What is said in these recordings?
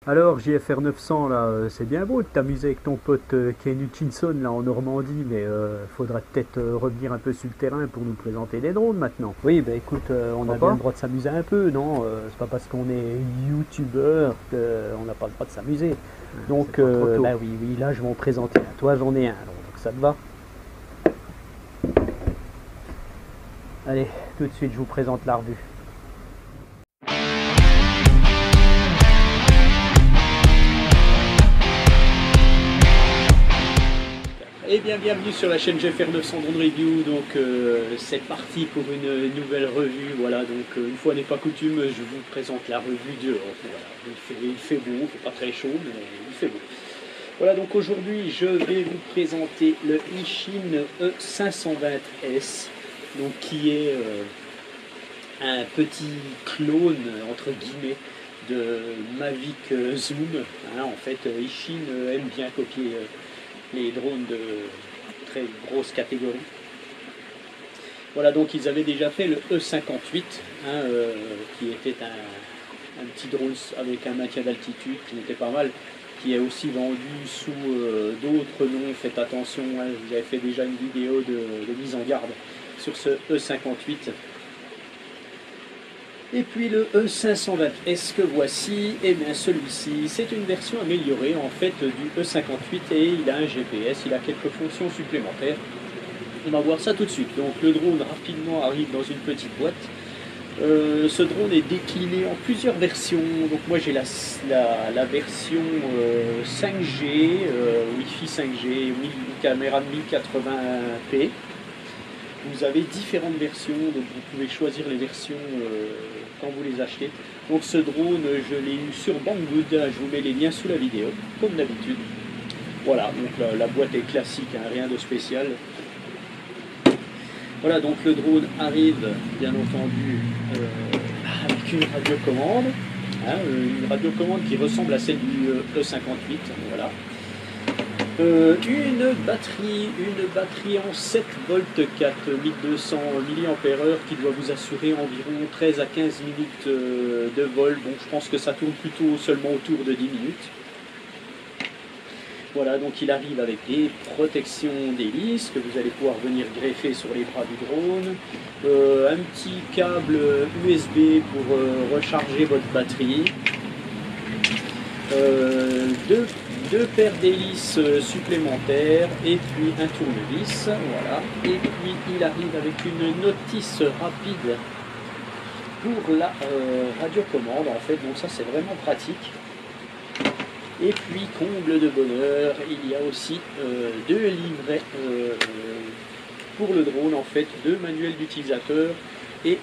Alors, JFR 900, là, c'est bien beau de t'amuser avec ton pote Ken Hutchinson, là, en Normandie, mais faudra peut-être revenir un peu sur le terrain pour nous présenter des drones maintenant. Oui, bah écoute, on a Pourquoi bien le pas? droit de s'amuser un peu, non? C'est pas parce qu'on est youtubeur qu'on n'a pas le droit de s'amuser. C'est Donc, pas trop tôt. bah oui, oui, là je vais en présenter un. Toi, j'en ai un, alors, donc ça te va? Allez, tout de suite, je vous présente la revue. Eh bien, bienvenue sur la chaîne GFR 900 Drone Review. Donc, c'est parti pour une nouvelle revue. Voilà, donc une fois n'est pas coutume, je vous présente la revue dehors. Voilà, il fait beau, il fait pas très chaud, mais il fait beau. Voilà, donc aujourd'hui, je vais vous présenter le Ishin E520S, donc qui est un petit clone entre guillemets de Mavic Zoom. Hein, en fait, Ishin aime bien copier les drones de très grosse catégorie. Voilà, donc ils avaient déjà fait le E58, hein, qui était un petit drone avec un maintien d'altitude qui était pas mal, qui est aussi vendu sous d'autres noms. Faites attention, hein, j'avais fait déjà une vidéo de mise en garde sur ce E58. Et puis le E520S que voici, et bien celui-ci, c'est une version améliorée en fait du E58 et il a un GPS, il a quelques fonctions supplémentaires. On va voir ça tout de suite. Donc le drone rapidement arrive dans une petite boîte. Ce drone est décliné en plusieurs versions. Donc moi j'ai la version 5G, Wi-Fi 5G, caméra de 1080p. Vous avez différentes versions, donc vous pouvez choisir les versions quand vous les achetez. Donc ce drone, je l'ai eu sur Banggood, je vous mets les liens sous la vidéo, comme d'habitude. Voilà, donc la boîte est classique, hein, rien de spécial. Voilà, donc le drone arrive, bien entendu, avec une radiocommande. Hein, une radiocommande qui ressemble à celle du E58, voilà. Une batterie en 7 volts 4, 1200 mAh qui doit vous assurer environ 13 à 15 minutes de vol. Bon, je pense que ça tourne plutôt seulement autour de 10 minutes. Voilà, donc il arrive avec des protections d'hélice que vous allez pouvoir venir greffer sur les bras du drone. Un petit câble USB pour recharger votre batterie. Deux paires d'hélices supplémentaires et puis un tournevis, voilà. Et puis il arrive avec une notice rapide pour la radiocommande en fait, donc ça c'est vraiment pratique. Et puis comble de bonheur, il y a aussi deux livrets pour le drone en fait, deux manuels d'utilisateur. Et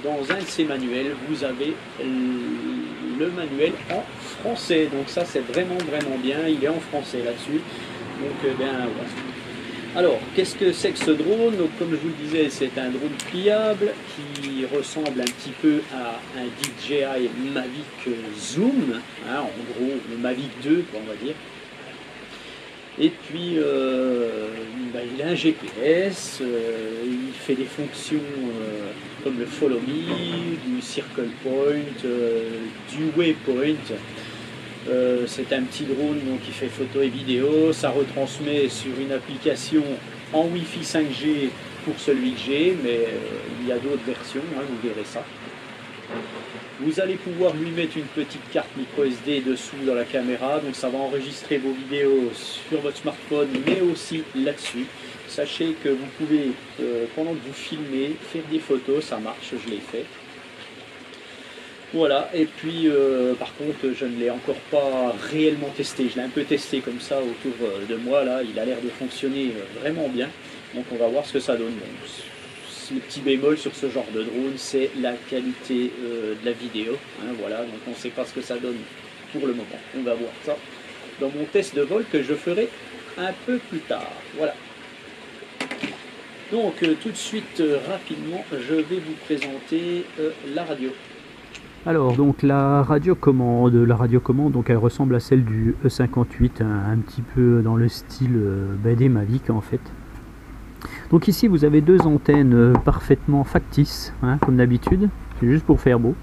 dans un de ces manuels, vous avez le manuel en français. Donc ça, c'est vraiment bien. Il est en français là-dessus. Donc, bien, voilà. Alors, qu'est-ce que c'est que ce drone? Donc, comme je vous le disais, c'est un drone pliable qui ressemble un petit peu à un DJI Mavic Zoom. Hein, en gros, le Mavic 2, on va dire. Et puis, il a un GPS, il fait des fonctions comme le Follow Me, du Circle Point, du Waypoint. C'est un petit drone donc, qui fait photo et vidéo. Ça retransmet sur une application en Wi-Fi 5G pour celui que j'ai, mais il y a d'autres versions, hein, vous verrez ça. Vous allez pouvoir lui mettre une petite carte micro SD dessous dans la caméra, donc ça va enregistrer vos vidéos sur votre smartphone, mais aussi là-dessus. Sachez que vous pouvez, pendant que vous filmez, faire des photos, ça marche, je l'ai fait. Voilà, et puis par contre, je ne l'ai encore pas réellement testé. Je l'ai un peu testé comme ça autour de moi, là, il a l'air de fonctionner vraiment bien. Donc on va voir ce que ça donne. Donc, le petit bémol sur ce genre de drone, c'est la qualité de la vidéo. Hein, voilà, donc on ne sait pas ce que ça donne pour le moment. On va voir ça dans mon test de vol que je ferai un peu plus tard. Voilà. Donc tout de suite, rapidement, je vais vous présenter la radio. Alors, donc la radiocommande, donc elle ressemble à celle du E58, un petit peu dans le style des Mavic en fait. Donc ici vous avez deux antennes parfaitement factices, hein, comme d'habitude, c'est juste pour faire beau.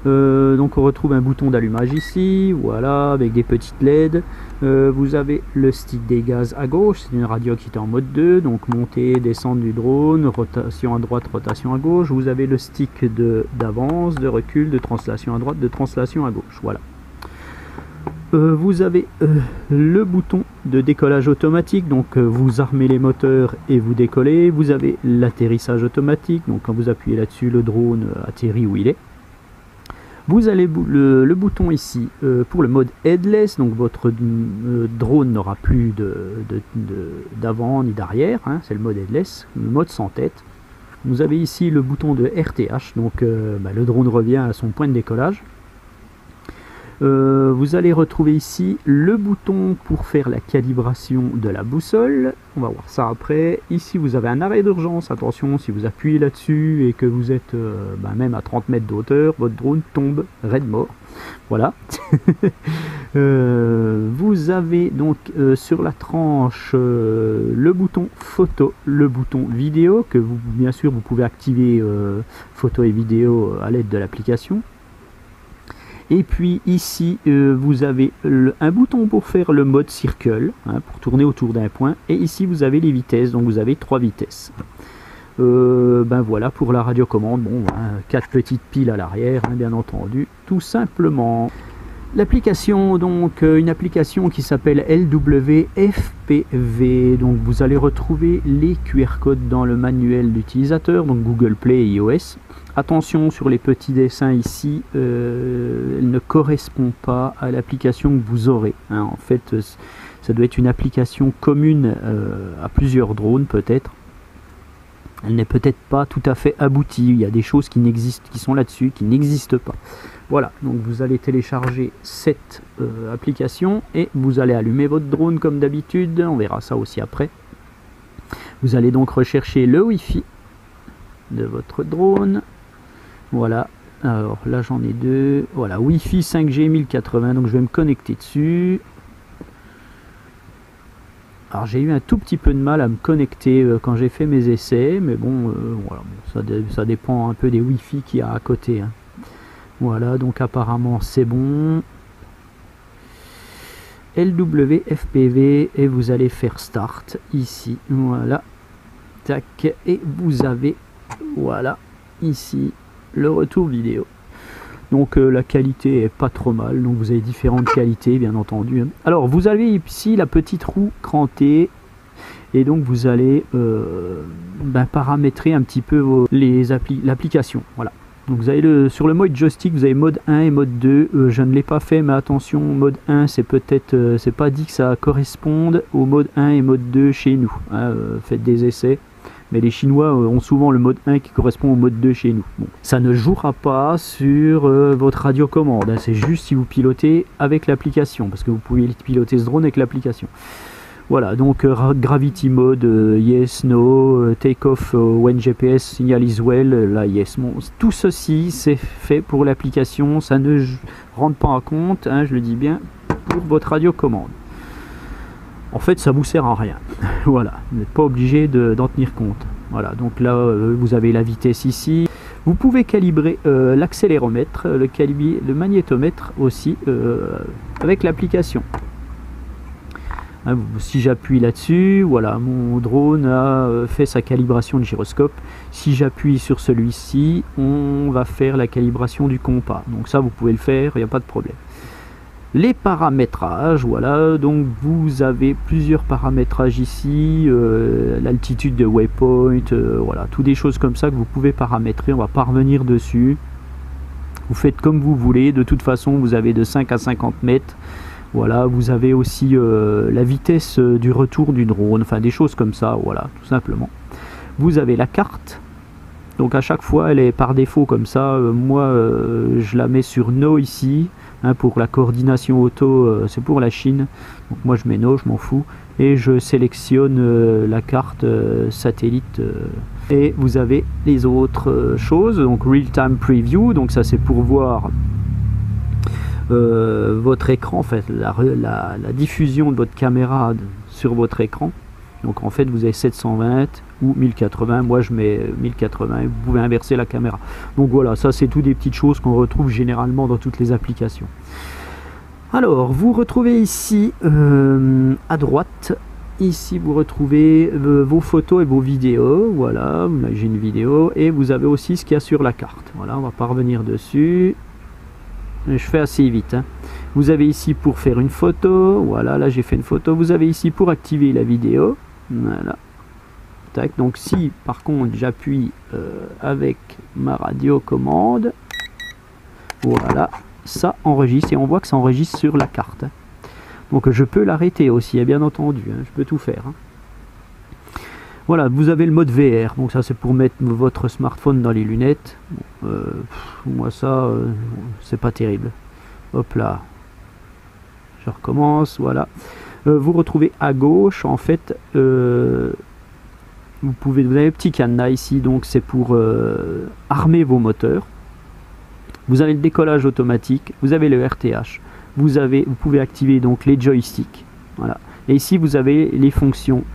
Donc on retrouve un bouton d'allumage ici, voilà, avec des petites LED. Vous avez le stick des gaz à gauche, c'est une radio qui est en mode 2, donc montée, descente du drone, rotation à droite, rotation à gauche. Vous avez le stick d'avance, de recul, de translation à droite, de translation à gauche, voilà. Vous avez le bouton de décollage automatique, donc vous armez les moteurs et vous décollez. Vous avez l'atterrissage automatique, donc quand vous appuyez là-dessus, le drone atterrit où il est. Vous avez le bouton ici pour le mode headless, donc votre drone n'aura plus d'avant ni d'arrière, hein, c'est le mode headless, le mode sans tête. Vous avez ici le bouton de RTH, donc le drone revient à son point de décollage. Vous allez retrouver ici le bouton pour faire la calibration de la boussole, on va voir ça après. Ici vous avez un arrêt d'urgence, attention si vous appuyez là-dessus et que vous êtes même à 30 mètres de hauteur, votre drone tombe raide mort, voilà. Vous avez donc sur la tranche le bouton photo, le bouton vidéo que vous, bien sûr vous pouvez activer photo et vidéo à l'aide de l'application. Et puis ici vous avez un bouton pour faire le mode circle, hein, pour tourner autour d'un point. Et ici vous avez les vitesses, donc vous avez 3 vitesses. Voilà pour la radiocommande. Bon, 4 petites piles à l'arrière, hein, bien entendu, tout simplement. L'application, donc une application qui s'appelle LWFPV. Donc vous allez retrouver les QR codes dans le manuel d'utilisateur, donc Google Play et iOS. Attention sur les petits dessins ici, elle ne correspond pas à l'application que vous aurez, hein. En fait, ça doit être une application commune à plusieurs drones peut-être. Elle n'est peut-être pas tout à fait aboutie. Il y a des choses qui n'existent, qui sont là-dessus, qui n'existent pas. Voilà, donc vous allez télécharger cette application et vous allez allumer votre drone comme d'habitude. On verra ça aussi après. Vous allez donc rechercher le Wi-Fi de votre drone. Voilà, alors là j'en ai deux. Voilà, Wi-Fi 5G 1080, donc je vais me connecter dessus. Alors j'ai eu un tout petit peu de mal à me connecter quand j'ai fait mes essais, mais bon, voilà, ça dépend un peu des Wi-Fi qu'il y a à côté, hein. Voilà, donc apparemment c'est bon. LWFPV et vous allez faire Start ici, voilà. Tac, et vous avez, voilà, ici le retour vidéo. Donc la qualité est pas trop mal, donc vous avez différentes qualités bien entendu. Alors vous avez ici la petite roue crantée et donc vous allez paramétrer un petit peu l'application. Voilà. Donc vous avez sur le mode joystick, vous avez mode 1 et mode 2. Je ne l'ai pas fait, mais attention, mode 1 c'est peut-être c'est pas dit que ça corresponde au mode 1 et mode 2 chez nous, hein. Faites des essais. Mais les Chinois ont souvent le mode 1 qui correspond au mode 2 chez nous. Bon, ça ne jouera pas sur votre radiocommande, hein, c'est juste si vous pilotez avec l'application, parce que vous pouvez piloter ce drone avec l'application. Voilà, donc Gravity Mode, yes, no, take off when GPS signal is well, là yes. Bon, tout ceci c'est fait pour l'application, ça ne rentre pas en compte, hein, je le dis bien, pour votre radiocommande. En fait ça vous sert à rien. Voilà, vous n'êtes pas obligé d'en tenir compte. Voilà, donc là vous avez la vitesse ici. Vous pouvez calibrer l'accéléromètre, le magnétomètre aussi avec l'application. Hein, si j'appuie là-dessus, voilà, mon drone a fait sa calibration de gyroscope. Si j'appuie sur celui-ci, on va faire la calibration du compas. Donc ça vous pouvez le faire, il n'y a pas de problème. Les paramétrages, voilà, donc vous avez plusieurs paramétrages ici, l'altitude de waypoint, voilà, toutes des choses comme ça que vous pouvez paramétrer, on va pas revenir dessus. Vous faites comme vous voulez, de toute façon vous avez de 5 à 50 mètres, voilà, vous avez aussi la vitesse du retour du drone, enfin des choses comme ça, voilà, tout simplement. Vous avez la carte, donc à chaque fois elle est par défaut comme ça, moi je la mets sur No ici. Hein, pour la coordination auto, c'est pour la Chine, donc moi je mets no, je m'en fous, et je sélectionne la carte satellite, et vous avez les autres choses, donc Real Time Preview, donc ça c'est pour voir votre écran, en fait, la diffusion de votre caméra sur votre écran. Donc en fait vous avez 720, ou 1080. Moi je mets 1080 et vous pouvez inverser la caméra. Donc voilà, ça c'est tout des petites choses qu'on retrouve généralement dans toutes les applications. Alors vous retrouvez ici à droite, ici vous retrouvez vos photos et vos vidéos. Voilà, là j'ai une vidéo et vous avez aussi ce qu'il y a sur la carte. Voilà, on va pas revenir dessus. Je fais assez vite, hein. Vous avez ici pour faire une photo, voilà, là j'ai fait une photo. Vous avez ici pour activer la vidéo, voilà. Tac. Donc si par contre j'appuie avec ma radiocommande, voilà, ça enregistre et on voit que ça enregistre sur la carte, hein. Donc je peux l'arrêter aussi, bien entendu, hein. Je peux tout faire, hein. Voilà, vous avez le mode VR, donc ça c'est pour mettre votre smartphone dans les lunettes. Moi ça, c'est pas terrible. Hop là, je recommence, voilà. Vous retrouvez à gauche, en fait, vous avez un petit cadenas ici, donc c'est pour armer vos moteurs. Vous avez le décollage automatique, vous avez le RTH, vous pouvez activer donc les joysticks, voilà. Et ici vous avez les fonctions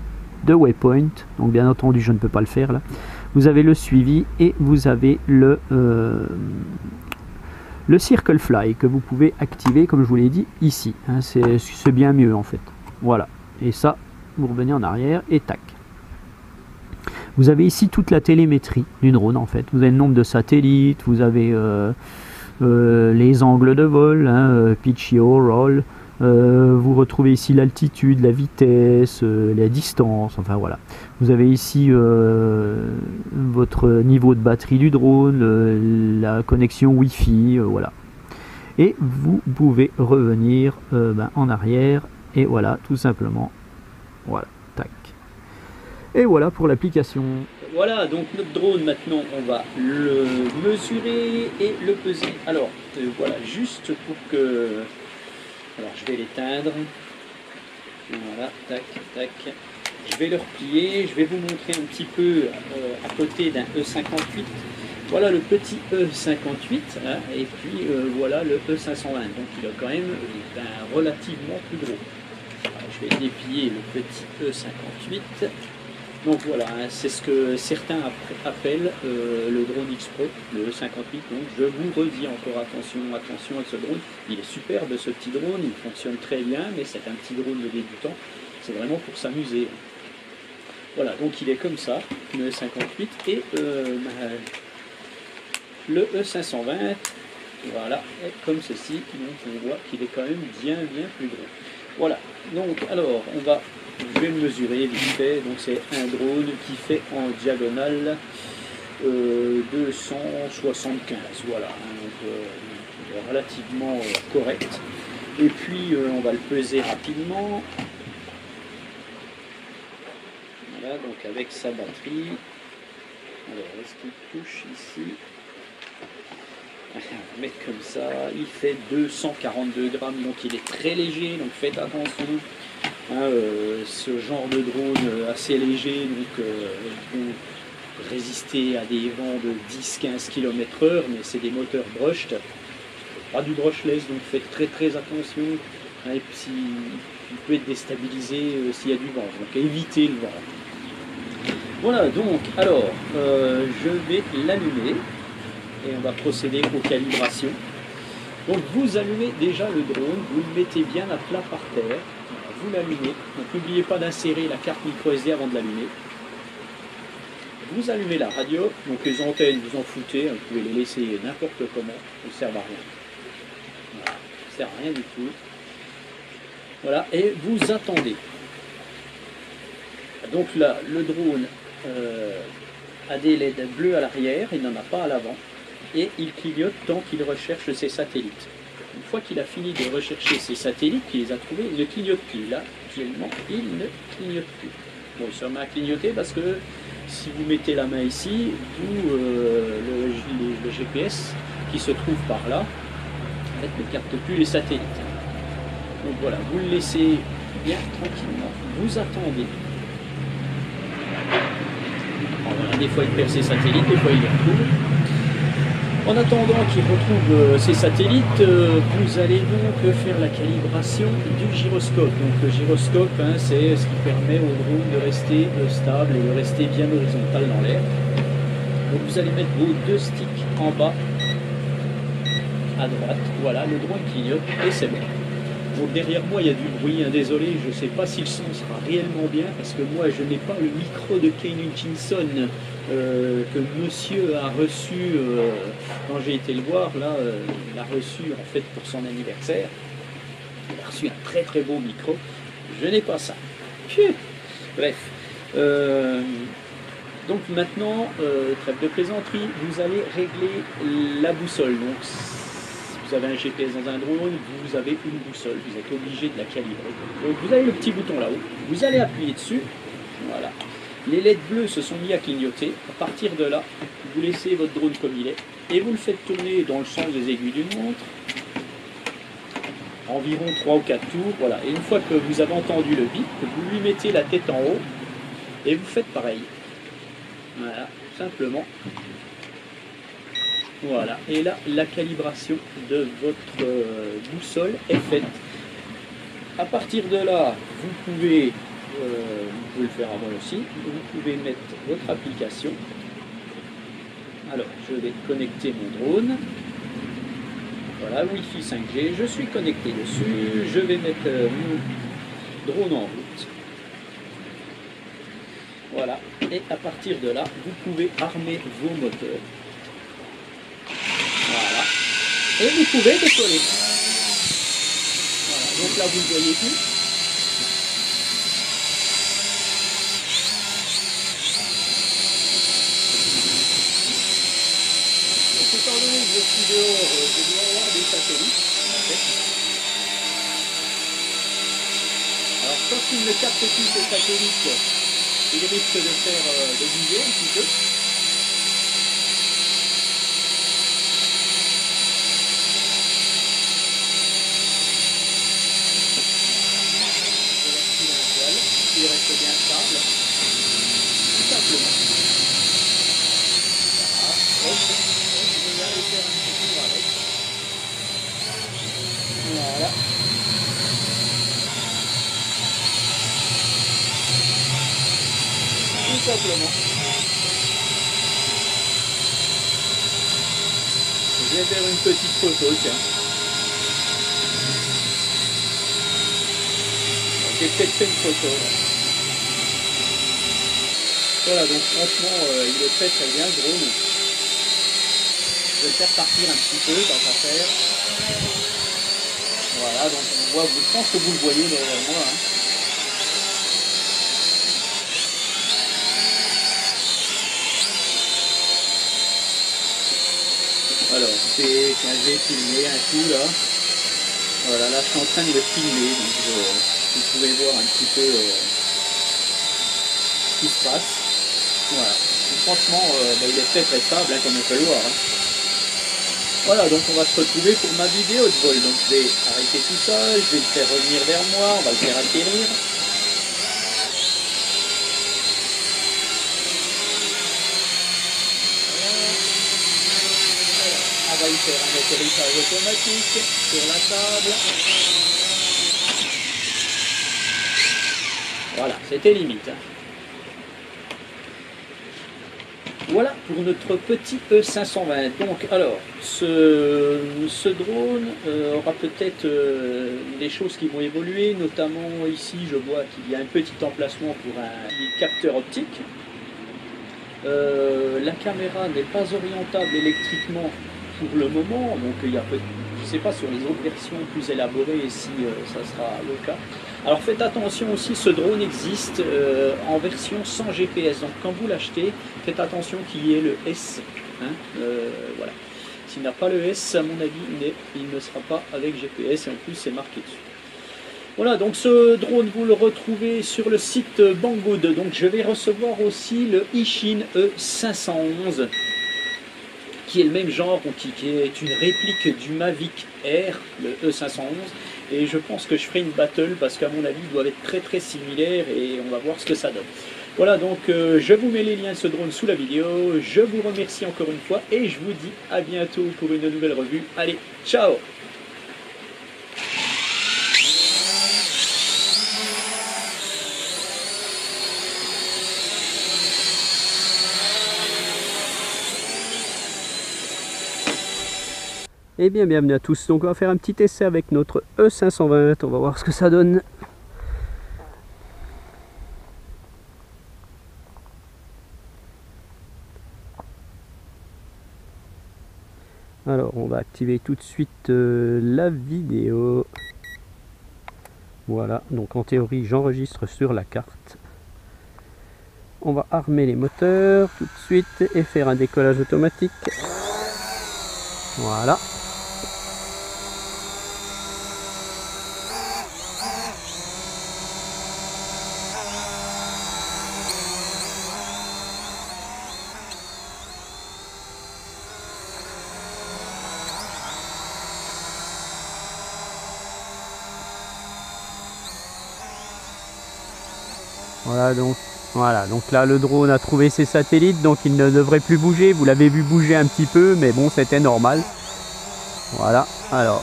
de waypoint, donc bien entendu je ne peux pas le faire là. Vous avez le suivi et vous avez le circle fly que vous pouvez activer comme je vous l'ai dit ici, hein, c'est bien mieux en fait. Voilà, et ça vous revenez en arrière et tac. Vous avez ici toute la télémétrie du drone en fait. Vous avez le nombre de satellites, vous avez les angles de vol, hein, pitch, yaw, roll. Vous retrouvez ici l'altitude, la vitesse, la distance, enfin voilà. Vous avez ici votre niveau de batterie du drone, la connexion Wi-Fi, voilà. Et vous pouvez revenir en arrière, et voilà, tout simplement. Voilà, tac. Et voilà pour l'application. Voilà, donc notre drone maintenant, on va le mesurer et le peser. Alors, voilà, juste pour que... Alors je vais l'éteindre, voilà, tac, tac, je vais le replier, je vais vous montrer un petit peu à côté d'un E58, voilà le petit E58, hein, et puis voilà le E520, donc il a quand même relativement plus gros. Alors, je vais déplier le petit E58. Donc voilà, hein, c'est ce que certains appellent le drone X Pro, le E58. Donc je vous redis encore attention avec ce drone. Il est superbe ce petit drone, il fonctionne très bien, mais c'est un petit drone de débutant. C'est vraiment pour s'amuser. Voilà, donc il est comme ça, le E58 et le E520. Voilà, est comme ceci. Donc on voit qu'il est quand même bien plus gros. Voilà, donc alors je vais le mesurer vite fait, donc c'est un drone qui fait en diagonale 275, voilà, hein, donc relativement correct. Et puis on va le peser rapidement. Voilà, donc avec sa batterie. Alors, est-ce qu'il touche ici? On va mettre comme ça, il fait 242 grammes, donc il est très léger, donc faites attention. Hein, ce genre de drone assez léger, donc peut résister à des vents de 10-15 km/h, mais c'est des moteurs brushed, pas du brushless, donc faites très attention. Hein, et puis il peut être déstabilisé s'il y a du vent, donc évitez le vent. Voilà, donc alors je vais l'allumer et on va procéder aux calibrations. Donc vous allumez déjà le drone, vous le mettez bien à plat par terre. Vous l'allumez, donc n'oubliez pas d'insérer la carte micro SD avant de l'allumer. Vous allumez la radio, donc les antennes vous en foutez, vous pouvez les laisser n'importe comment, elles ne servent à rien. Voilà, elles ne servent à rien du tout. Voilà, et vous attendez. Donc là, le drone a des LED bleus à l'arrière, il n'en a pas à l'avant, et il clignote tant qu'il recherche ses satellites. Une fois qu'il a fini de rechercher ses satellites, qu'il les a trouvés, il ne clignote plus. Là, actuellement, il ne clignote plus. Bon, il se remet à clignoter parce que si vous mettez la main ici, vous, le GPS qui se trouve par là, en fait, ne capte plus les satellites. Donc voilà, vous le laissez bien tranquillement. Vous attendez. Alors, voilà, des fois, il perd ses satellites, des fois, il les retrouve. En attendant qu'il retrouve ses satellites, vous allez donc faire la calibration du gyroscope. Donc le gyroscope, hein, c'est ce qui permet au drone de rester stable et de rester bien horizontal dans l'air. Donc vous allez mettre vos deux sticks en bas à droite. Voilà, le drone clignote et c'est bon. Donc derrière moi il y a du bruit, hein, désolé, je ne sais pas si le son sera réellement bien parce que moi je n'ai pas le micro de Kane Hutchinson que monsieur a reçu quand j'ai été le voir. Là, il a reçu en fait pour son anniversaire. Il a reçu un très très beau micro. Je n'ai pas ça. Bref. Donc maintenant, trêve de plaisanterie, vous allez régler la boussole. Donc vous avez un GPS dans un drone, vous avez une boussole, vous êtes obligé de la calibrer. Donc vous avez le petit bouton là-haut, vous allez appuyer dessus, voilà. Les LED bleus se sont mis à clignoter. À partir de là, vous laissez votre drone comme il est et vous le faites tourner dans le sens des aiguilles d'une montre. Environ 3 ou 4 tours, voilà. Et une fois que vous avez entendu le bip, vous lui mettez la tête en haut et vous faites pareil. Voilà, simplement. Voilà, et là, la calibration de votre boussole est faite. À partir de là, vous pouvez le faire avant aussi, vous pouvez mettre votre application. Alors, je vais connecter mon drone. Voilà, Wi-Fi 5G, je suis connecté dessus. Je vais mettre mon drone en route. Voilà, et à partir de là, vous pouvez armer vos moteurs. Voilà. Et vous pouvez décoller. Voilà. Donc là, vous ne voyez plus. Donc, étant donné que je suis dehors, je dois avoir des satellites. En fait. Alors, quand il ne capte plus ces satellites, il risque de faire de bouger un petit peu. Il reste bien stable, tout simplement. Voilà, hop, je vais aller faire un petit tour avec. Voilà. Tout simplement. Je vais faire une petite photo, tiens. J'ai peut-être fait une photo là. Voilà, donc franchement, il est très très bien le drone. Je vais le faire partir un petit peu, tant qu'à faire. Voilà, donc on voit, je pense que vous le voyez derrière moi. Hein. Alors, j'ai filmé un coup là. Voilà, là je suis en train de le filmer, donc vous pouvez voir un petit peu ce qui se passe. Voilà. Et franchement, il est très très stable, hein, comme on peut le voir. Hein. Voilà, donc on va se retrouver pour ma vidéo de vol. Donc je vais arrêter tout ça, je vais le faire revenir vers moi, on va le faire atterrir. On va y faire un atterrissage automatique sur la table. Voilà, c'était limite. Hein. Voilà pour notre petit E520. Donc, alors, ce drone aura peut-être des choses qui vont évoluer, notamment ici, je vois qu'il y a un petit emplacement pour un capteur optique. La caméra n'est pas orientable électriquement pour le moment, donc il y a je ne sais pas sur les autres versions plus élaborées si ça sera le cas. Alors faites attention aussi, ce drone existe en version sans GPS, donc quand vous l'achetez, faites attention qu'il y ait le S. Hein, voilà. S'il n'a pas le S, à mon avis, il ne sera pas avec GPS, et en plus c'est marqué dessus. Voilà, donc ce drone, vous le retrouvez sur le site Banggood. Donc je vais recevoir aussi le Ishin E511, qui est le même genre, qui est une réplique du Mavic Air, le E511. Et je pense que je ferai une battle parce qu'à mon avis, ils doivent être très très similaires et on va voir ce que ça donne. Voilà, donc je vous mets les liens de ce drone sous la vidéo. Je vous remercie encore une fois et je vous dis à bientôt pour une nouvelle revue. Allez, ciao! Eh bien, bienvenue à tous. Donc, on va faire un petit essai avec notre E520. On va voir ce que ça donne. Alors, on va activer tout de suite la vidéo. Voilà. Donc, en théorie, j'enregistre sur la carte. On va armer les moteurs tout de suite et faire un décollage automatique. Voilà. Voilà, donc là le drone a trouvé ses satellites, donc il ne devrait plus bouger. Vous l'avez vu bouger un petit peu, mais bon, c'était normal. Voilà, alors.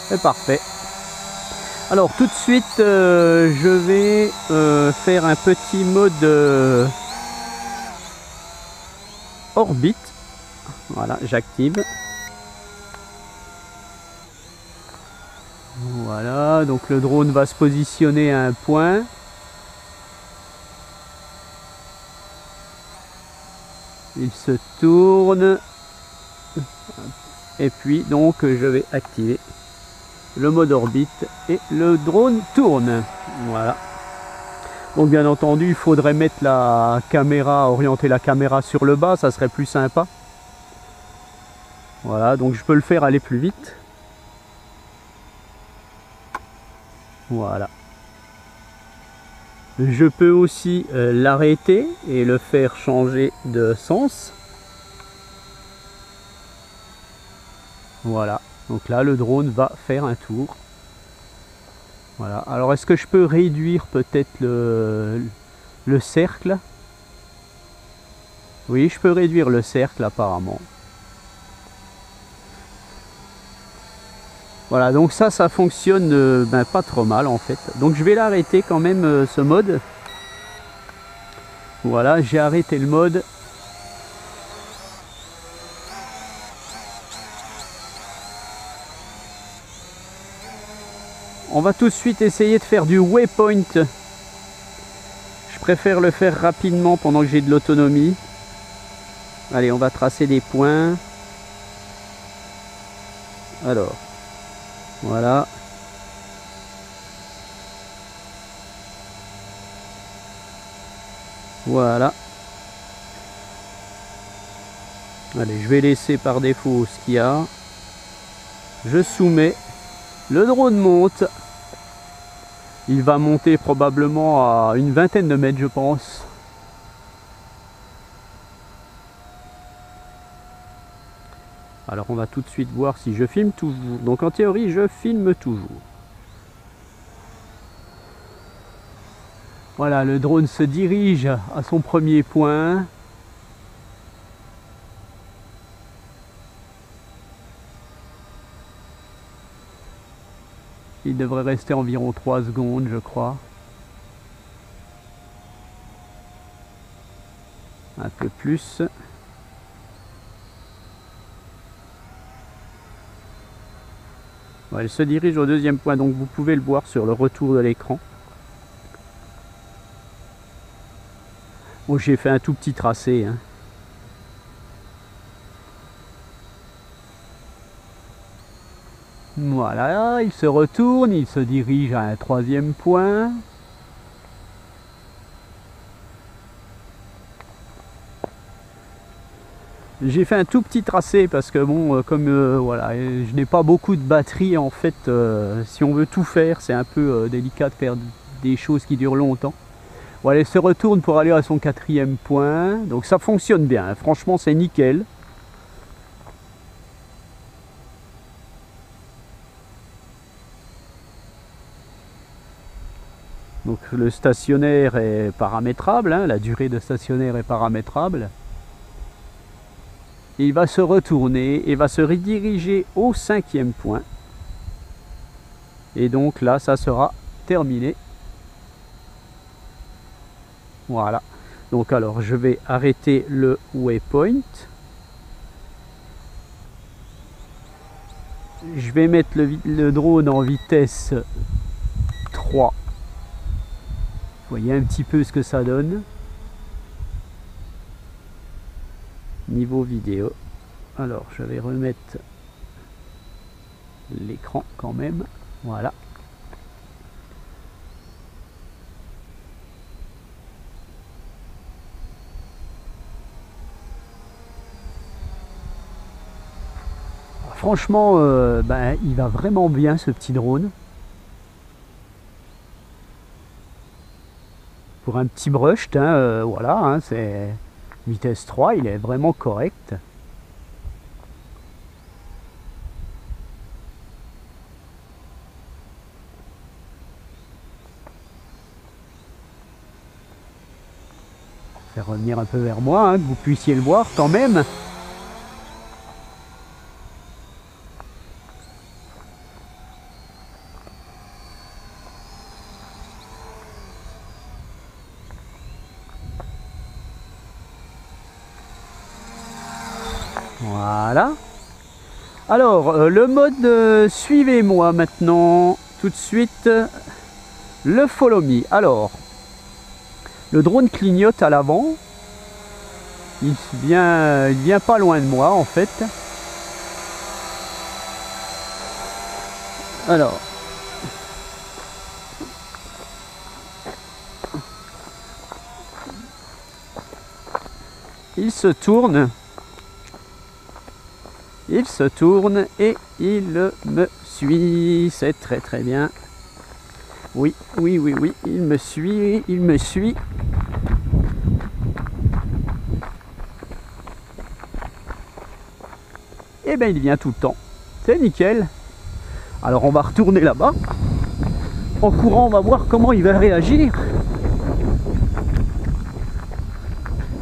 C'est parfait. Alors tout de suite, je vais faire un petit mode orbite. Voilà, j'active. Voilà, donc le drone va se positionner à un point. Il se tourne. Et puis donc je vais activer le mode orbite et le drone tourne. Voilà. Donc bien entendu, il faudrait mettre la caméra, orienter la caméra sur le bas, ça serait plus sympa. Voilà, donc je peux le faire aller plus vite. Voilà. Je peux aussi l'arrêter et le faire changer de sens. Voilà. Donc là, le drone va faire un tour. Voilà. Alors, est-ce que je peux réduire peut-être le cercle? Oui, je peux réduire le cercle apparemment. Voilà, donc ça fonctionne pas trop mal en fait. Donc je vais l'arrêter quand même ce mode. Voilà, j'ai arrêté le mode. On va tout de suite essayer de faire du waypoint. Je préfère le faire rapidement pendant que j'ai de l'autonomie. Allez, on va tracer des points. Alors. Voilà. Voilà. Allez, je vais laisser par défaut ce qu'il y a. Je soumets. Le drone monte. Il va monter probablement à une vingtaine de mètres, je pense. Alors on va tout de suite voir si je filme toujours. Donc en théorie, je filme toujours. Voilà, le drone se dirige à son premier point. Il devrait rester environ 3 secondes, je crois. Un peu plus. Ouais, elle se dirige au deuxième point, donc vous pouvez le voir sur le retour de l'écran. Bon, j'ai fait un tout petit tracé. Hein. Voilà, il se retourne, il se dirige à un troisième point. J'ai fait un tout petit tracé parce que bon, comme voilà, je n'ai pas beaucoup de batterie en fait. Si on veut tout faire, c'est un peu délicat de faire des choses qui durent longtemps. Voilà, il se retourne pour aller à son quatrième point. Donc ça fonctionne bien, hein. Franchement c'est nickel. Donc le stationnaire est paramétrable, hein, la durée de stationnaire est paramétrable. Il va se retourner et va se rediriger au 5e point. Et donc là, ça sera terminé. Voilà. Donc alors, je vais arrêter le waypoint. Je vais mettre le drone en vitesse 3. Vous voyez un petit peu ce que ça donne. Niveau vidéo. Alors, je vais remettre l'écran quand même. Voilà. Franchement, ben, il va vraiment bien ce petit drone. Pour un petit brushed, hein, voilà, hein, c'est vitesse 3, il est vraiment correct. Faire revenir un peu vers moi, hein, que vous puissiez le voir quand même. Voilà. Alors, le mode suivez-moi maintenant, tout de suite, le follow me. Alors, le drone clignote à l'avant. Il vient pas loin de moi en fait. Alors, il se tourne. Il se tourne et il me suit. C'est très très bien. Oui, oui, oui, oui, il me suit, il me suit. Et bien il vient tout le temps. C'est nickel. Alors on va retourner là-bas. En courant, on va voir comment il va réagir.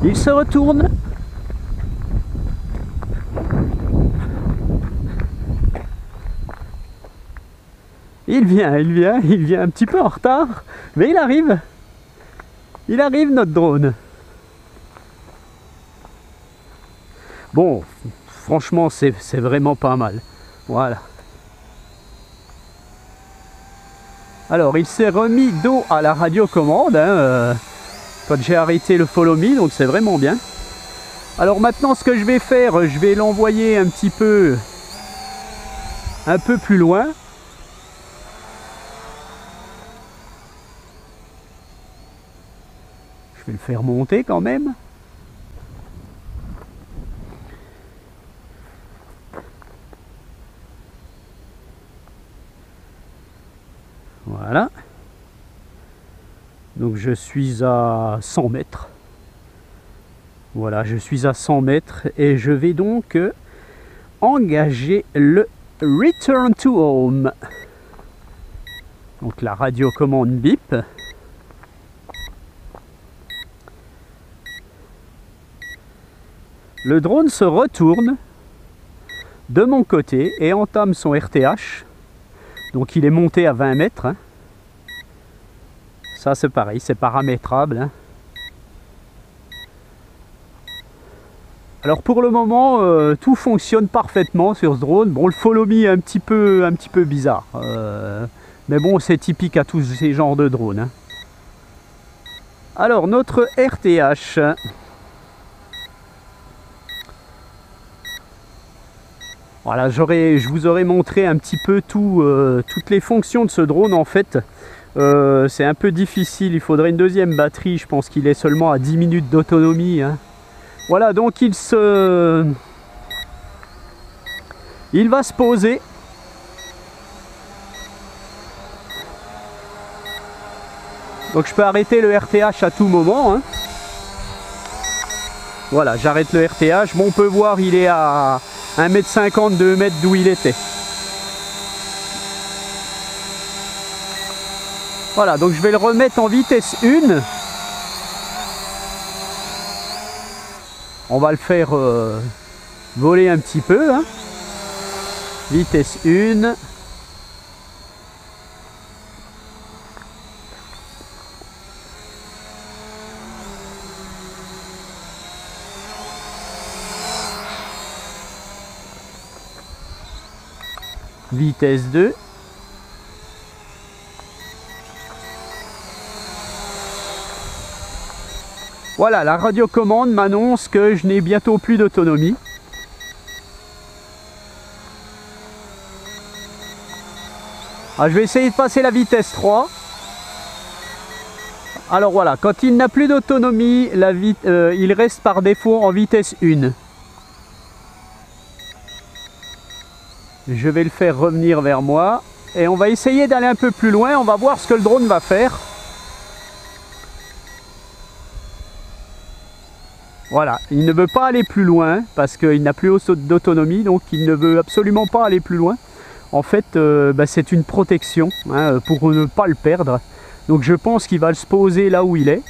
Il se retourne. Il vient un petit peu en retard, mais il arrive. Il arrive notre drone. Bon, franchement, c'est vraiment pas mal. Voilà. Alors, il s'est remis dos à la radiocommande, hein, quand j'ai arrêté le follow me, donc c'est vraiment bien. Alors maintenant, ce que je vais faire, je vais l'envoyer un peu plus loin. Je vais le faire monter quand même. Voilà. Donc je suis à 100 mètres. Voilà, je suis à 100 mètres et je vais donc engager le Return to Home. Donc la radiocommande bip. Le drone se retourne de mon côté et entame son RTH. Donc il est monté à 20 mètres. Hein. Ça c'est pareil, c'est paramétrable. Hein. Alors pour le moment, tout fonctionne parfaitement sur ce drone. Bon, le follow me est un petit peu bizarre. Mais bon, c'est typique à tous ces genres de drones. Hein. Alors notre RTH. Voilà, je vous aurais montré un petit peu toutes les fonctions de ce drone en fait. C'est un peu difficile, il faudrait une deuxième batterie, je pense qu'il est seulement à 10 minutes d'autonomie. Hein. Voilà, donc il va se poser. Donc je peux arrêter le RTH à tout moment. Hein. Voilà, j'arrête le RTH. Bon, on peut voir, il est à 1,50 m, 2 mètres d'où il était. Voilà, donc je vais le remettre en vitesse 1. On va le faire voler un petit peu. Hein. Vitesse 1. Vitesse 2. Voilà, la radiocommande m'annonce que je n'ai bientôt plus d'autonomie. Je vais essayer de passer la vitesse 3. Alors voilà, quand il n'a plus d'autonomie, il reste par défaut en vitesse 1. Je vais le faire revenir vers moi. Et on va essayer d'aller un peu plus loin. On va voir ce que le drone va faire. Voilà, il ne veut pas aller plus loin parce qu'il n'a plus d'autonomie, donc il ne veut absolument pas aller plus loin. En fait, c'est une protection hein, pour ne pas le perdre. Donc je pense qu'il va se poser là où il est.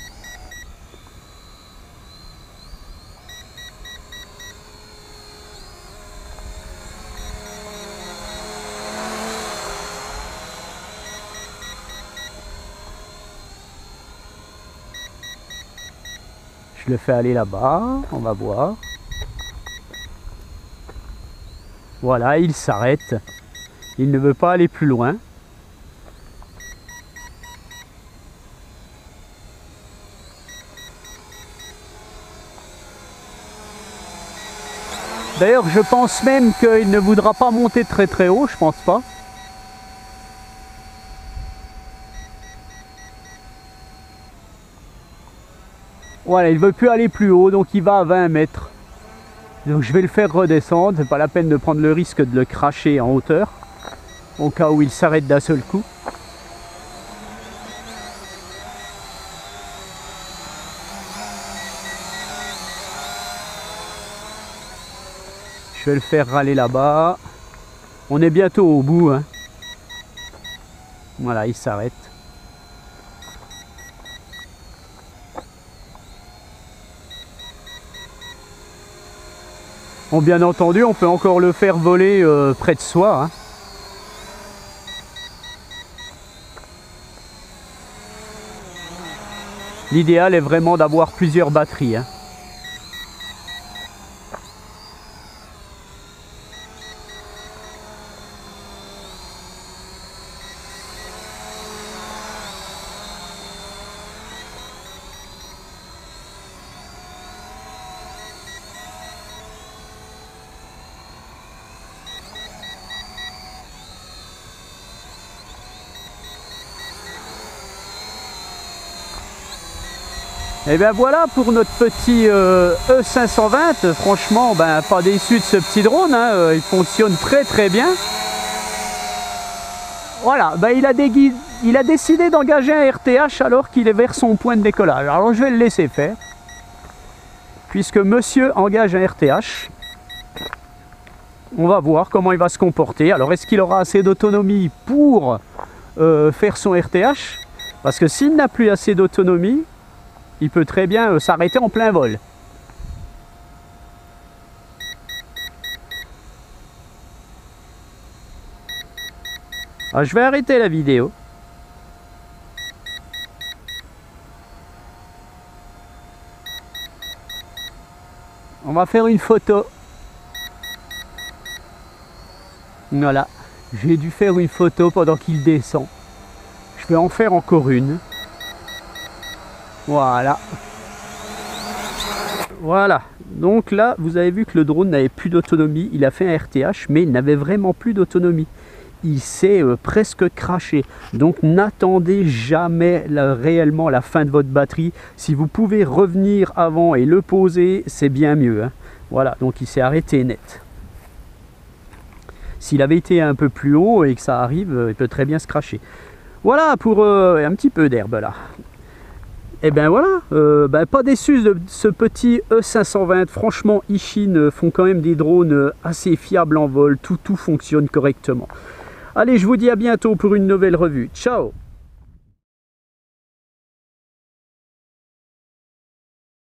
Je le fais aller là-bas, on va voir. Voilà, il s'arrête. Il ne veut pas aller plus loin. D'ailleurs, je pense même qu'il ne voudra pas monter très très haut, je pense pas. Voilà, il ne veut plus aller plus haut, donc il va à 20 mètres. Donc je vais le faire redescendre, c'est pas la peine de prendre le risque de le cracher en hauteur, au cas où il s'arrête d'un seul coup. Je vais le faire râler là-bas. On est bientôt au bout. Hein. Voilà, il s'arrête. Bon, bien entendu, on peut encore le faire voler près de soi. Hein. L'idéal est vraiment d'avoir plusieurs batteries. Hein. Et bien voilà pour notre petit E520, franchement pas déçu de ce petit drone, hein. Il fonctionne très très bien. Voilà, il a décidé d'engager un RTH alors qu'il est vers son point de décollage. Alors je vais le laisser faire, puisque monsieur engage un RTH. On va voir comment il va se comporter. Alors est-ce qu'il aura assez d'autonomie pour faire son RTH? Parce que s'il n'a plus assez d'autonomie, il peut très bien s'arrêter en plein vol. Alors, je vais arrêter la vidéo. On va faire une photo. Voilà. J'ai dû faire une photo pendant qu'il descend. Je vais en faire encore une. Voilà. Voilà. Donc là, vous avez vu que le drone n'avait plus d'autonomie. Il a fait un RTH, mais il n'avait vraiment plus d'autonomie. Il s'est presque craché. Donc n'attendez jamais réellement la fin de votre batterie. Si vous pouvez revenir avant et le poser, c'est bien mieux. Hein. Voilà, donc il s'est arrêté net. S'il avait été un peu plus haut et que ça arrive, il peut très bien se cracher. Voilà pour un petit peu d'herbe là. Et ben voilà, pas déçu de ce petit E520. Franchement, Eachine font quand même des drones assez fiables en vol. Tout fonctionne correctement. Allez, je vous dis à bientôt pour une nouvelle revue. Ciao!